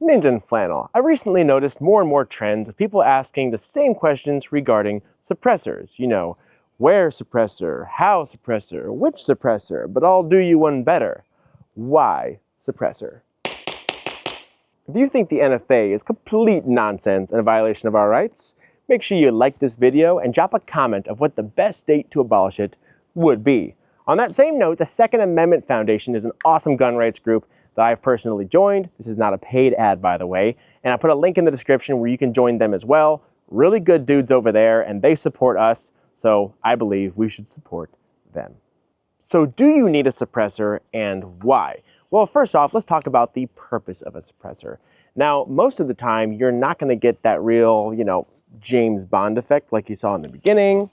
Ninja and Flannel. I recently noticed more and more trends of people asking the same questions regarding suppressors. You know, where suppressor, how suppressor, which suppressor, but I'll do you one better. Why suppressor? If you think the NFA is complete nonsense and a violation of our rights, make sure you like this video and drop a comment of what the best date to abolish it would be. On that same note, the Second Amendment Foundation is an awesome gun rights group that I've personally joined. This is not a paid ad, by the way, and I put a link in the description where you can join them as well. Really good dudes over there, and they support us, so I believe we should support them. So do you need a suppressor, and why? Well, first off, let's talk about the purpose of a suppressor. Now, most of the time, you're not going to get that real, James Bond effect like you saw in the beginning,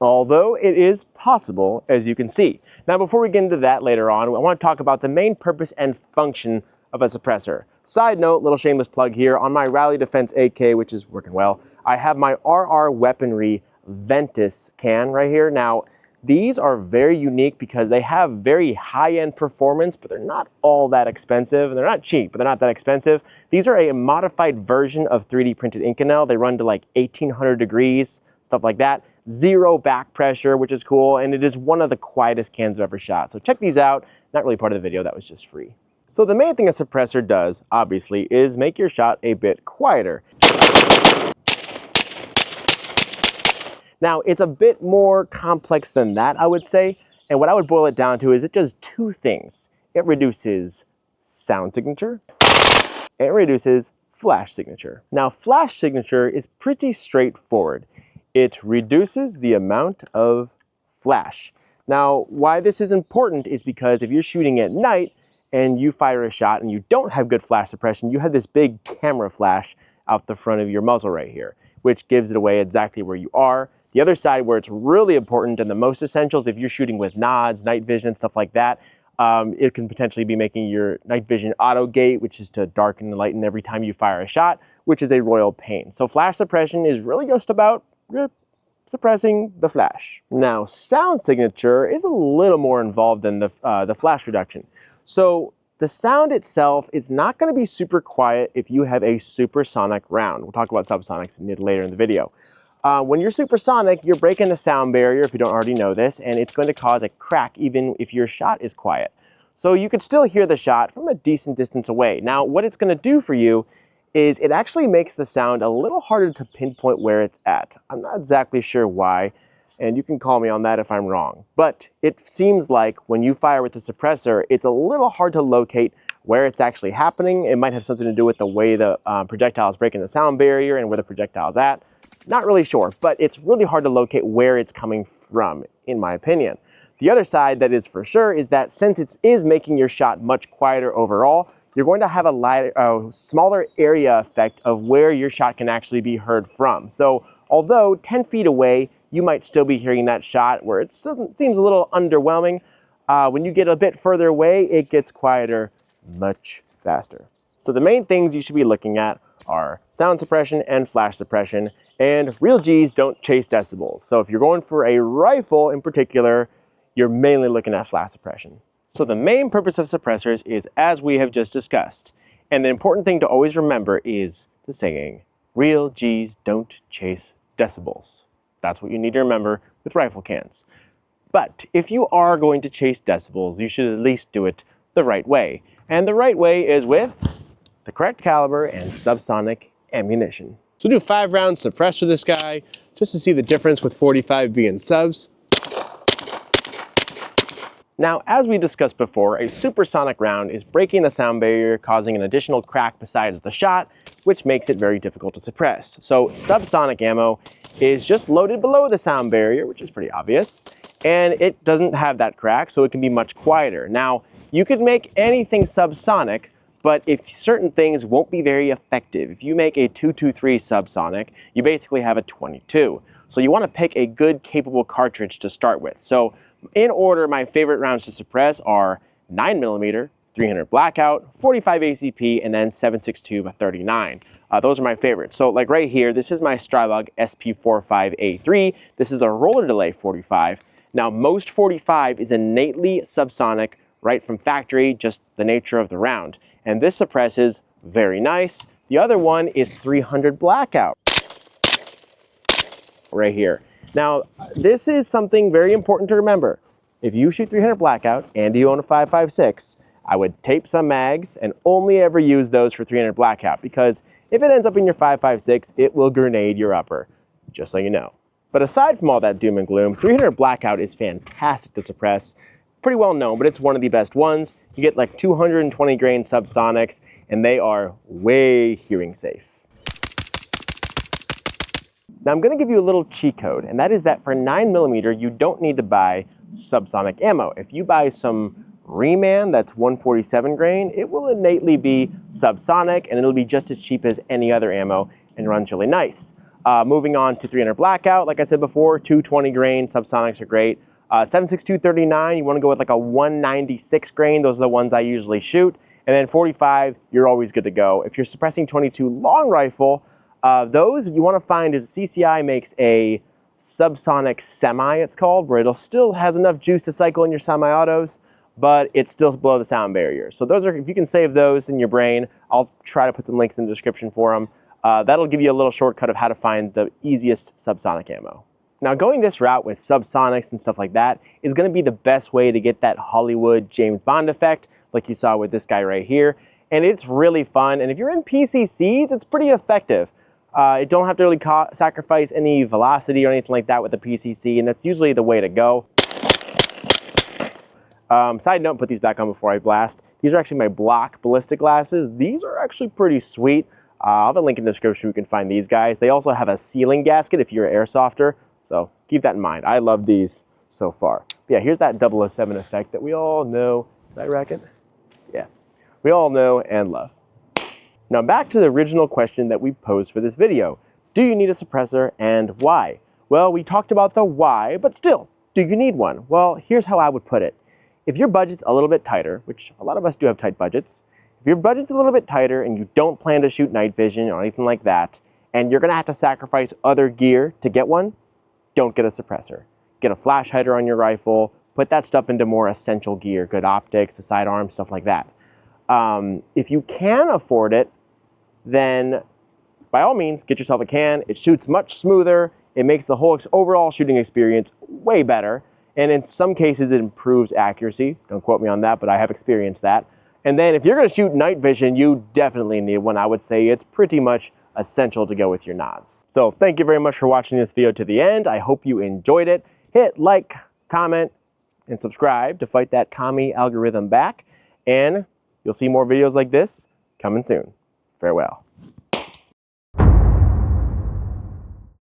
although it is possible, as you can see. Now, before we get into that later on, I want to talk about the main purpose and function of a suppressor. Side note, little shameless plug here, on my Rally Defense AK, which is working well, I have my RR Weaponry Ventus can right here. Now, these are very unique because they have very high-end performance, but they're not all that expensive, and they're not cheap, but they're not that expensive. These are a modified version of 3D printed Inconel. They run to like 1800 degrees, stuff like that. Zero back pressure, which is cool, and it is one of the quietest cans I've ever shot. So check these out. Not really part of the video, that was just free. So the main thing a suppressor does, obviously, is make your shot a bit quieter. Now, it's a bit more complex than that, I would say, and what I would boil it down to is it does two things. It reduces sound signature, and it reduces flash signature. Now, flash signature is pretty straightforward. It reduces the amount of flash. Now, why this is important is because if you're shooting at night and you fire a shot and you don't have good flash suppression, you have this big camera flash out the front of your muzzle right here, which gives it away exactly where you are. The other side where it's really important and the most essential is if you're shooting with nods, night vision, and stuff like that, it can potentially be making your night vision auto gate, which is to darken and lighten every time you fire a shot, which is a royal pain. So flash suppression is really just about suppressing the flash. Now, sound signature is a little more involved than the flash reduction. So the sound itself is not going to be super quiet if you have a supersonic round. We'll talk about subsonics later in the video. When you're supersonic, you're breaking the sound barrier, if you don't already know this, and it's going to cause a crack even if your shot is quiet. So you could still hear the shot from a decent distance away. Now, what it's going to do for you is it actually makes the sound a little harder to pinpoint where it's at. I'm not exactly sure why, and you can call me on that if I'm wrong. But it seems like when you fire with the suppressor, it's a little hard to locate where it's actually happening. It might have something to do with the way the projectile is breaking the sound barrier and where the projectile is at. Not really sure, but it's really hard to locate where it's coming from, in my opinion. The other side that is for sure is that since it is making your shot much quieter overall, you're going to have a smaller area effect of where your shot can actually be heard from. So although 10 feet away, you might still be hearing that shot where it seems a little underwhelming. When you get a bit further away, it gets quieter much faster. So the main things you should be looking at are sound suppression and flash suppression, and real G's don't chase decibels. So if you're going for a rifle in particular, you're mainly looking at flash suppression. So the main purpose of suppressors is as we have just discussed. And the important thing to always remember is the saying, real G's don't chase decibels. That's what you need to remember with rifle cans. But if you are going to chase decibels, you should at least do it the right way. And the right way is with the correct caliber and subsonic ammunition. So do 5 rounds suppressed with this guy, just to see the difference with 45 being subs. Now, as we discussed before, a supersonic round is breaking the sound barrier, causing an additional crack besides the shot, which makes it very difficult to suppress. So subsonic ammo is just loaded below the sound barrier, which is pretty obvious, and it doesn't have that crack, so it can be much quieter. Now, you could make anything subsonic, but if certain things won't be very effective. If you make a 223 subsonic, you basically have a 22. So you want to pick a good, capable cartridge to start with. So in order, my favorite rounds to suppress are 9mm, 300 Blackout, 45 ACP, and then 7.62 39. Those are my favorites. So like right here, this is my Strylog SP45A3. This is a roller delay 45. Now most 45 is innately subsonic right from factory, just the nature of the round. And this suppresses Very nice. The other one is 300 blackout right here. Now, this is something very important to remember. If you shoot 300 blackout and you own a 5.56, I would tape some mags and only ever use those for 300 blackout, because if it ends up in your 5.56, it will grenade your upper, just so you know. But aside from all that doom and gloom, 300 blackout is fantastic to suppress. Pretty well known, but it's one of the best ones. You get like 220 grain subsonics, and they are way hearing safe. Now I'm going to give you a little cheat code, and that is that for 9mm, you don't need to buy subsonic ammo. If you buy some Reman that's 147 grain, it will innately be subsonic, and it'll be just as cheap as any other ammo and runs really nice. Moving on to 300 blackout, like I said before, 220 grain subsonics are great. 7.62 you want to go with like a 196 grain. Those are the ones I usually shoot. And then 45, you're always good to go. If you're suppressing 22 long rifle, those you want to find is CCI makes a subsonic semi, it's called, where it'll still has enough juice to cycle in your semi-autos, but it's still below the sound barrier. So those are, if you can save those in your brain, I'll try to put some links in the description for them. That'll give you a little shortcut of how to find the easiest subsonic ammo. Now, going this route with subsonics and stuff like that is going to be the best way to get that Hollywood James Bond effect, like you saw with this guy right here. And it's really fun. And if you're in PCCs, it's pretty effective. You don't have to really sacrifice any velocity or anything like that with the PCC, and that's usually the way to go. Side note, put these back on before I blast. These are actually my block ballistic glasses. These are actually pretty sweet. I'll have a link in the description where you can find these guys. They also have a sealing gasket if you're an airsofter, so keep that in mind. I love these so far. But yeah, here's that 007 effect that we all know. Did I rack it? Yeah, we all know and love. Now back to the original question that we posed for this video. Do you need a suppressor, and why? Well, we talked about the why, but still, do you need one? Well, here's how I would put it. If your budget's a little bit tighter, which a lot of us do have tight budgets, if your budget's a little bit tighter and you don't plan to shoot night vision or anything like that, and you're gonna have to sacrifice other gear to get one, don't get a suppressor. Get a flash hider on your rifle, put that stuff into more essential gear, good optics, a sidearm, stuff like that. If you can afford it, then by all means, get yourself a can. It shoots much smoother. It makes the whole overall shooting experience way better. And in some cases, it improves accuracy. Don't quote me on that, but I have experienced that. And then if you're gonna shoot night vision, you definitely need one. I would say it's pretty much essential to go with your nods. So thank you very much for watching this video to the end. I hope you enjoyed it. Hit like, comment, and subscribe to fight that commie algorithm back. And you'll see more videos like this coming soon. Farewell.